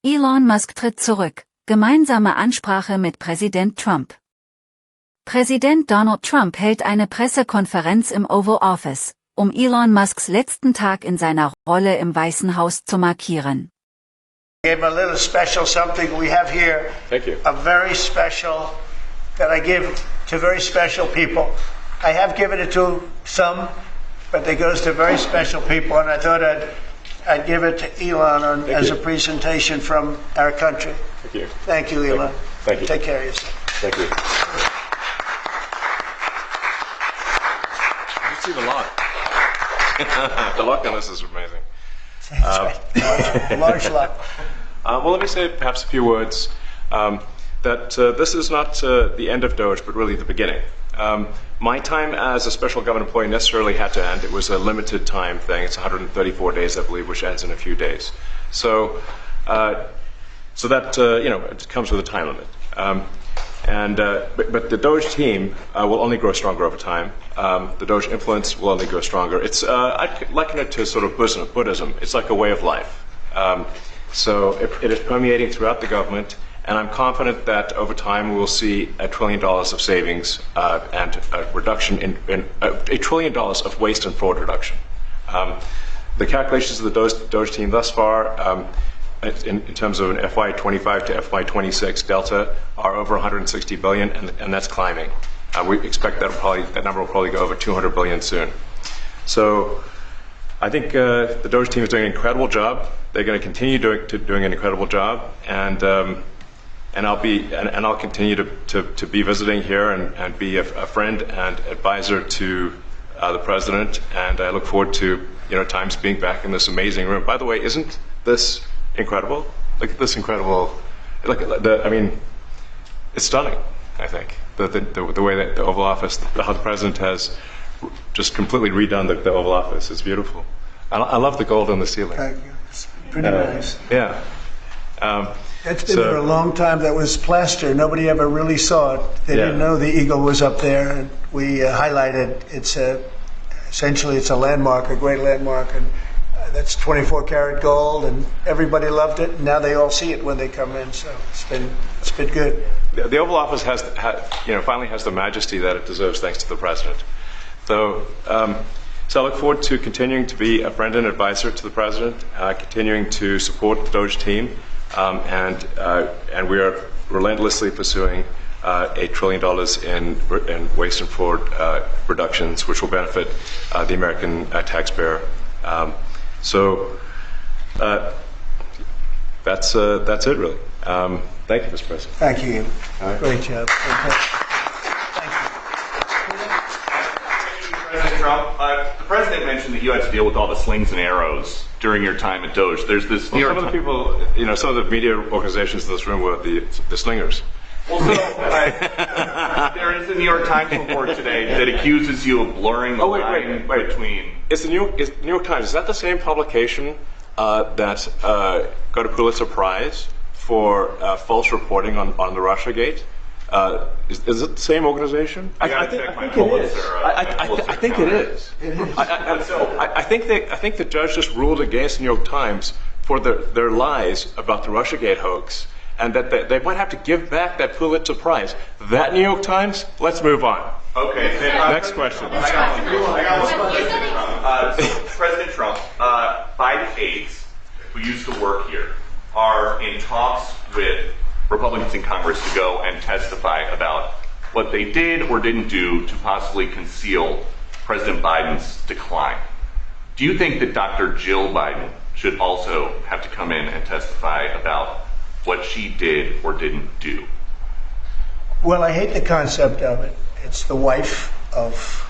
Elon Musk tritt zurück. Gemeinsame Ansprache mit Präsident Trump. Präsident Donald Trump hält eine Pressekonferenz im Oval Office, um Elon Musks letzten Tag in seiner Rolle im Weißen Haus zu markieren. I gave a little special something we have here. Thank you. A very special that I give to very special people. I have given it to some, but it goes to very special people, and I thought I'd give it to Elon as a presentation from our country. Thank you. Thank you, Elon. Thank you. Take care of yourself. Thank you. You see the lock. The lock on this is amazing. That's right. Large luck. Well, let me say perhaps a few words that this is not the end of Doge, but really the beginning. My time as a special government employee necessarily had to end. It was a limited time thing. It's 134 days, I believe, which ends in a few days. So that it comes with a time limit. But the Doge team will only grow stronger over time. The Doge influence will only grow stronger. I'd liken it to sort of Buddhism. It's like a way of life. So it is permeating throughout the government, and I'm confident that over time we will see $1 trillion of savings and a reduction in $1 trillion of waste and fraud reduction. The calculations of the Doge team thus far, in terms of an FY25 to FY26 delta, are over 160 billion, and that's climbing. We expect that number will probably go over 200 billion soon. So I think the Doge team is doing an incredible job. They're going to continue doing an incredible job, and I'll continue to be visiting here and be a friend and advisor to the president. And I look forward to times being back in this amazing room. By the way, isn't this incredible? Look at this incredible. It's stunning. I think the way that the Oval Office, how the president has just completely redone the Oval Office. It's beautiful. I love the gold on the ceiling. Thank you. It's pretty nice. Yeah. It's been there a long time. That was plaster. Nobody ever really saw it. They didn't know the eagle was up there. And we highlighted. Essentially it's a landmark, a great landmark, and that's 24 karat gold, and everybody loved it. And now they all see it when they come in. So it's been good. The Oval Office finally has the majesty that it deserves, thanks to the president. So I look forward to continuing to be a friend and advisor to the president, continuing to support the Doge team, and we are relentlessly pursuing $8 trillion in waste and fraud reductions, which will benefit the American taxpayer. That's it, really. Thank you, Mr. President. Thank you. Right. Great job. President Trump, the president mentioned that you had to deal with all the slings and arrows during your time at Doge. There's this. Some of the people, some of the media organizations in this room were the slingers. Well, there is a New York Times report today that accuses you of blurring the line between. It's the New York Times. Is that the same publication that got a Pulitzer Prize for false reporting on the Russiagate? Is it the same organization? I think it is. I think the judge just ruled against the New York Times for their lies about the Russiagate hoax, and that they might have to give back that Pulitzer Prize. That New York Times? Let's move on. Okay. Next question. I got one. President Trump, 5 aides who used to work here are in talks with Republicans in Congress to go and testify about what they did or didn't do to possibly conceal President Biden's decline. Do you think that Dr. Jill Biden should also have to come in and testify about what she did or didn't do? Well, I hate the concept of it. It's the wife of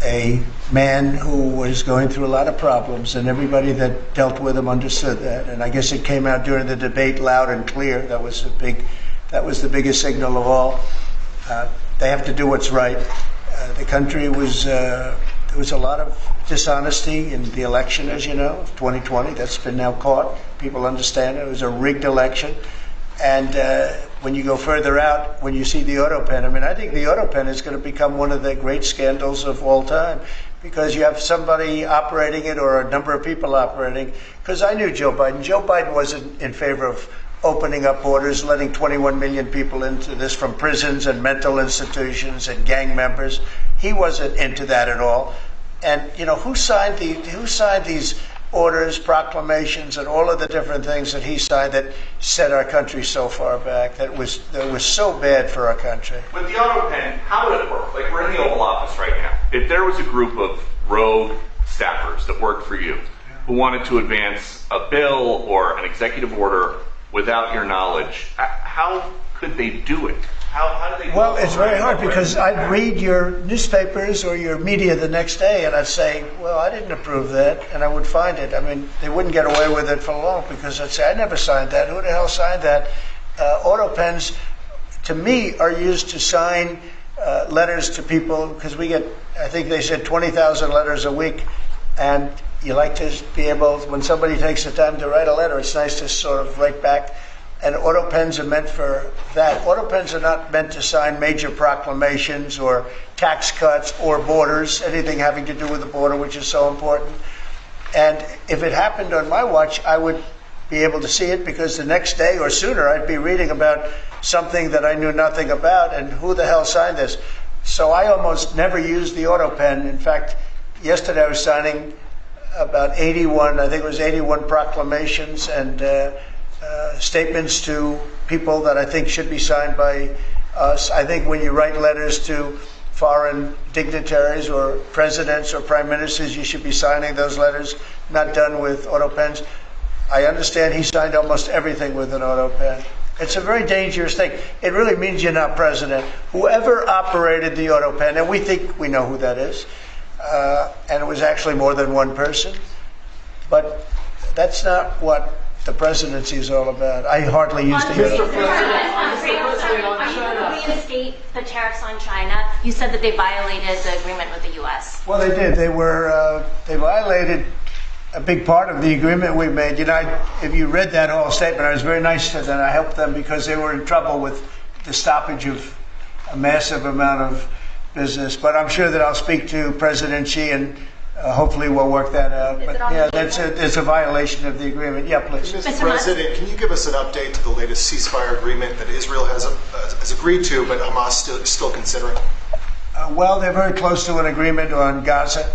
a man who was going through a lot of problems, and everybody that dealt with him understood that. And I guess it came out during the debate loud and clear. That was the biggest signal of all. They have to do what's right. The country was there was a lot of dishonesty in the election, as you know, of 2020. That's been now caught. People understand it was a rigged election. And when you go further out, when you see the auto pen, I think the auto pen is going to become one of the great scandals of all time. because you have somebody operating it or a number of people operating. Because I knew Joe Biden. Joe Biden wasn't in favor of opening up borders, letting 21 million people into this from prisons and mental institutions and gang members. He wasn't into that at all. And who signed these orders, proclamations, and all of the different things that he signed that set our country so far back, that was so bad for our country? With the auto pen, how would it work? Like, we're in the Oval Office right now. If there was a group of rogue staffers that worked for you who wanted to advance a bill or an executive order without your knowledge, how could they do it? How do they do Well, it? it's very hard, because I'd read your newspapers or your media the next day, and I'd say, well, I didn't approve that, and I would find it. I mean, they wouldn't get away with it for long, because I'd say, I never signed that. Who the hell signed that? Auto pens, to me, are used to sign letters to people, because we get, I think they said 20,000 letters a week, and you like to be able, when somebody takes the time to write a letter, it's nice to sort of write back. And auto pens are meant for that. Auto pens are not meant to sign major proclamations or tax cuts or borders, anything having to do with the border, which is so important. And if it happened on my watch, I would be able to see it, because the next day or sooner I'd be reading about something that I knew nothing about, and who the hell signed this? So I almost never used the auto pen. In fact, yesterday I was signing about 81, I think it was 81 proclamations and statements to people that I think should be signed by us. I think when you write letters to foreign dignitaries or presidents or prime ministers, you should be signing those letters, not done with auto pens. I understand he signed almost everything with an auto pen. It's a very dangerous thing. It really means you're not president. Whoever operated the auto pen, and we think we know who that is, and it was actually more than one person, but that's not what the presidency is all about. I hardly use the Mr. President, Are you reinstate the tariffs on China? You said that they violated the agreement with the U.S. Well, they did. They violated a big part of the agreement we made. If you read that whole statement, I was very nice to them. I helped them because they were in trouble with the stoppage of a massive amount of business. But I'm sure that I'll speak to President Xi, and hopefully we'll work that out. But yeah, it's a violation of the agreement. Yeah, please. Mr. President, can you give us an update to the latest ceasefire agreement that Israel has agreed to, but Hamas is still considering? Well, they're very close to an agreement on Gaza,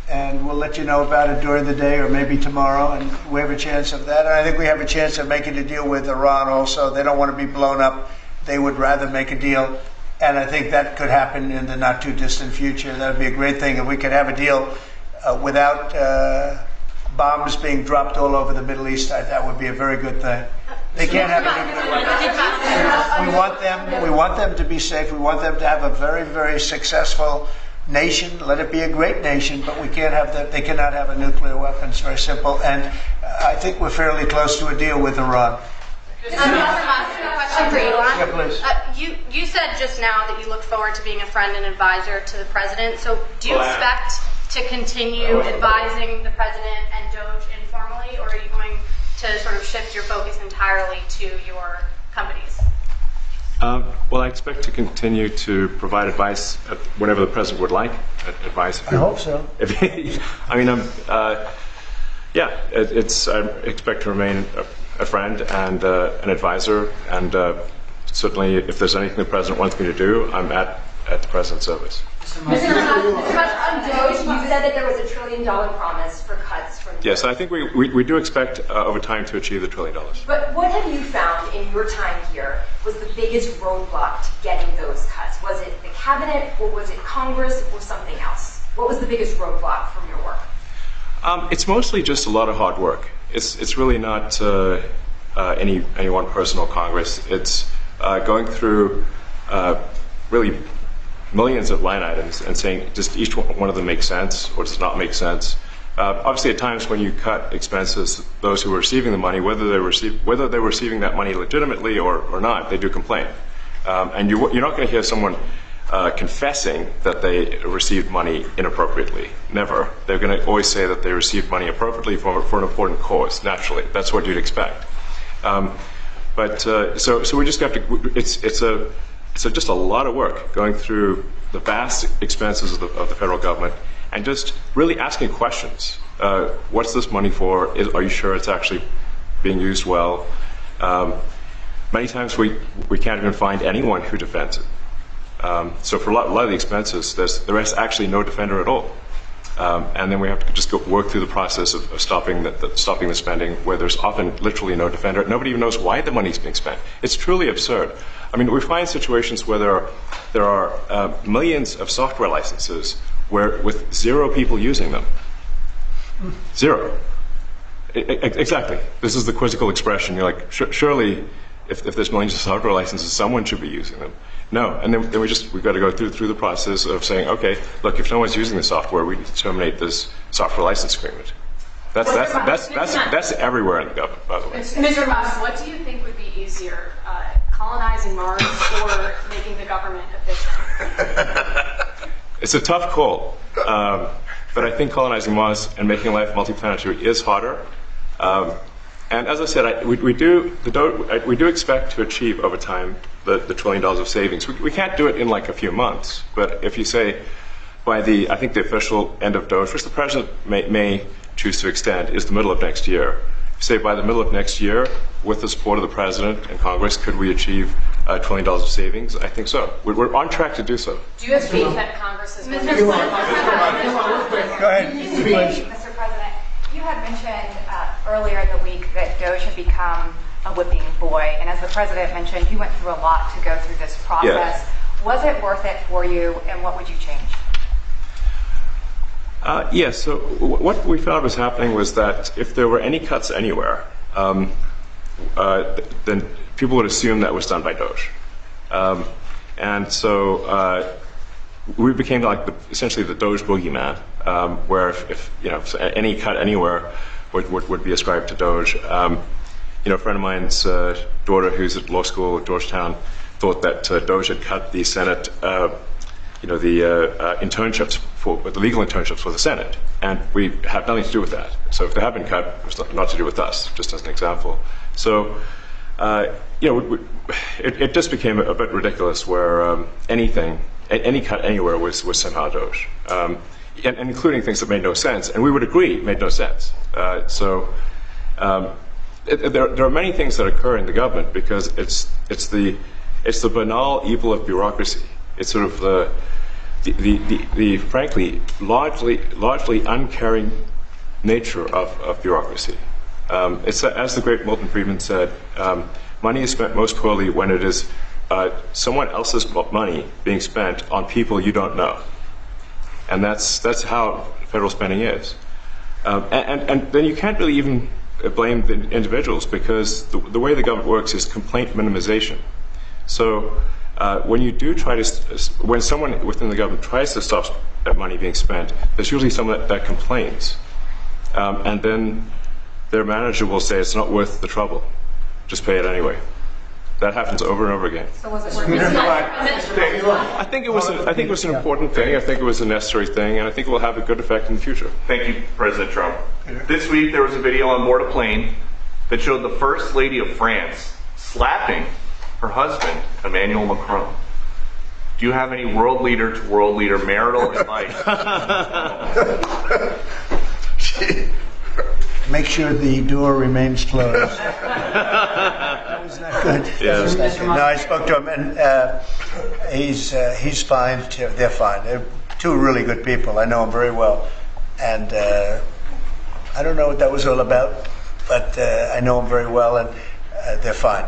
and we'll let you know about it during the day or maybe tomorrow, and we have a chance of that. And I think we have a chance of making a deal with Iran also. They don't want to be blown up. They would rather make a deal, and I think that could happen in the not too distant future. That would be a great thing if we could have a deal without bombs being dropped all over the Middle East. That would be a very good thing. They can't have a nuclear weapon. We want them to be safe. We want them to have a very, very successful nation. Let it be a great nation, but we can't have that. They cannot have a nuclear weapon. It's very simple. And I think we're fairly close to a deal with Iran. Question for Elon. Yeah, please. You said just now that you look forward to being a friend and advisor to the president. So do you expect to continue advising the president and Doge informally, or are you going to sort of shift your focus entirely to your companies? Well, I expect to continue to provide advice whenever the president would like advice. I hope so. I mean, I expect to remain a friend and an advisor, and certainly if there's anything the president wants me to do, I'm at the president's service. Mr. On Doge, you said that there was $1 trillion promise for cuts from Doge. Yes, I think we do expect over time to achieve the $1 trillion. But what have you found in your time here was the biggest roadblock to getting those cuts? Was it the cabinet, or was it Congress, or something else? What was the biggest roadblock from your work? It's mostly just a lot of hard work. It's really not any one person or Congress. It's going through really millions of line items and saying just each one of them makes sense or does not make sense. Obviously, at times when you cut expenses, those who are receiving the money, whether they're receiving that money legitimately or not, they do complain. And you're not going to hear someone confessing that they received money inappropriately. Never. They're going to always say that they received money appropriately for an important cause. Naturally, that's what you'd expect. So we just have to. It's just a lot of work going through the vast expenses of the federal government and just really asking questions. What's this money for? Are you sure it's actually being used well? Many times we can't even find anyone who defends it. So for a lot of the expenses, there is actually no defender at all. And then we have to just work through the process of stopping the spending, where there's often literally no defender. Nobody even knows why the money's being spent. It's truly absurd. I mean, we find situations where there are millions of software licenses with 0 people using them. 0. Exactly. This is the quizzical expression. You're like, surely, if there's millions of software licenses, someone should be using them. No, and then we've got to go through the process of saying, okay, look, if no one's using the software, we need to terminate this software license agreement. That's everywhere in the government, by the way. Mr. Musk, what do you think would be easier, colonizing Mars or making the government efficient? It's a tough call, but I think colonizing Mars and making life multiplanetary is harder. And as I said, we do expect to achieve over time the $1 trillion of savings. We can't do it in like a few months, but if you say by I think the official end of Doge, which the president may choose to extend, is the middle of next year. Say by the middle of next year, with the support of the president and Congress, could we achieve $1 trillion of savings? I think so. We're on track to do so. Do you have faith that Congress has been... Go ahead. Mr. President, you had mentioned earlier in the week that Doge had become a whipping boy, and as the President mentioned, he went through a lot to go through this process. Yes. Was it worth it for you, and what would you change? Yes, so what we found was happening was that if there were any cuts anywhere, then people would assume that was done by Doge. And so we became like essentially the Doge boogeyman, where if any cut anywhere would be ascribed to Doge. A friend of mine's daughter, who's at law school at Georgetown, thought that Doge had cut the Senate, the internships the legal internships for the Senate, and we have nothing to do with that. So if they have been cut, it's not to do with us, just as an example. So, it just became a bit ridiculous where any cut anywhere was somehow Doge, and including things that made no sense, and we would agree made no sense. There are many things that occur in the government because it's the banal evil of bureaucracy. It's sort of the frankly largely uncaring nature of bureaucracy. It's as the great Milton Friedman said, money is spent most poorly when it is someone else's money being spent on people you don't know, and that's how federal spending is. And then you can't really even blame the individuals because the way the government works is complaint minimization. So when you do when someone within the government tries to stop that money being spent, there's usually someone that complains, and then their manager will say it's not worth the trouble, just pay it anyway. That happens over and over again. So was it I think it was an important thing. I think it was a necessary thing, and I think it will have a good effect in the future. Thank you, President Trump. This week there was a video on board a plane that showed the First Lady of France slapping her husband, Emmanuel Macron. Do you have any world leader to world leader marital advice? Make sure the door remains closed. That was not good. Yeah. No, I spoke to him, and he's fine. They're fine. They're two really good people. I know them very well, and I don't know what that was all about, but I know them very well, and they're fine.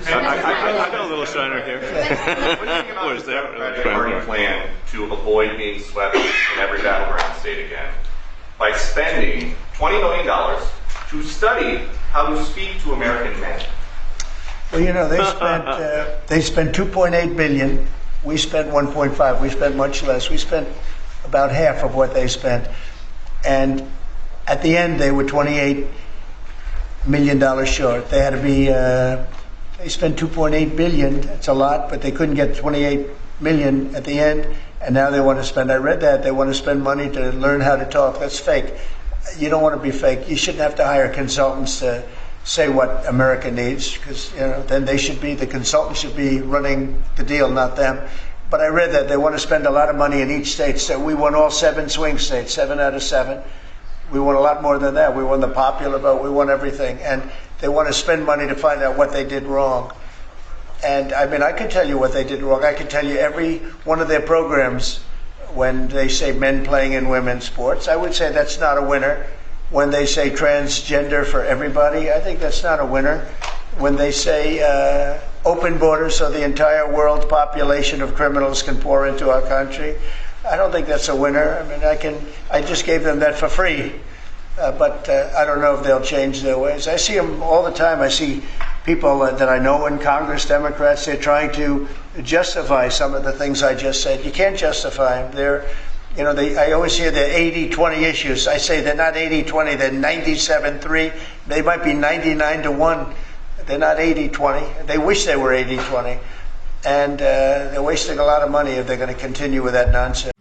I got a little shiner here. What do you think about the Democratic Party plan to avoid being swept in every battleground state again by spending $20 million to study how to speak to American men? Well, they spent $2.8 billion. We spent 1.5. We spent much less. We spent about half of what they spent, and at the end they were $28 million short. They had to be. They spent $2.8 billion. That's a lot, but they couldn't get $28 million at the end, and now they want to spend. I read that they want to spend money to learn how to talk. That's fake. You don't want to be fake. You shouldn't have to hire consultants to say what America needs, because then the consultants should be running the deal, not them. But I read that they want to spend a lot of money in each state. So we won all 7 swing states, 7 out of 7. We won a lot more than that. We won the popular vote. We won everything. And they want to spend money to find out what they did wrong. And I mean, I could tell you what they did wrong. I could tell you every one of their programs when they say men playing in women's sports. I would say that's not a winner. When they say transgender for everybody, I think that's not a winner. When they say open borders so the entire world's population of criminals can pour into our country, I don't think that's a winner. I mean, I just gave them that for free. But I don't know if they'll change their ways. I see them all the time. I see people that I know in Congress, Democrats, they're trying to justify some of the things I just said. You can't justify them. I always hear they're 80-20 issues. I say they're not 80-20, they're 97-3. They might be 99-1. They're not 80-20. They wish they were 80-20. And they're wasting a lot of money if they're going to continue with that nonsense.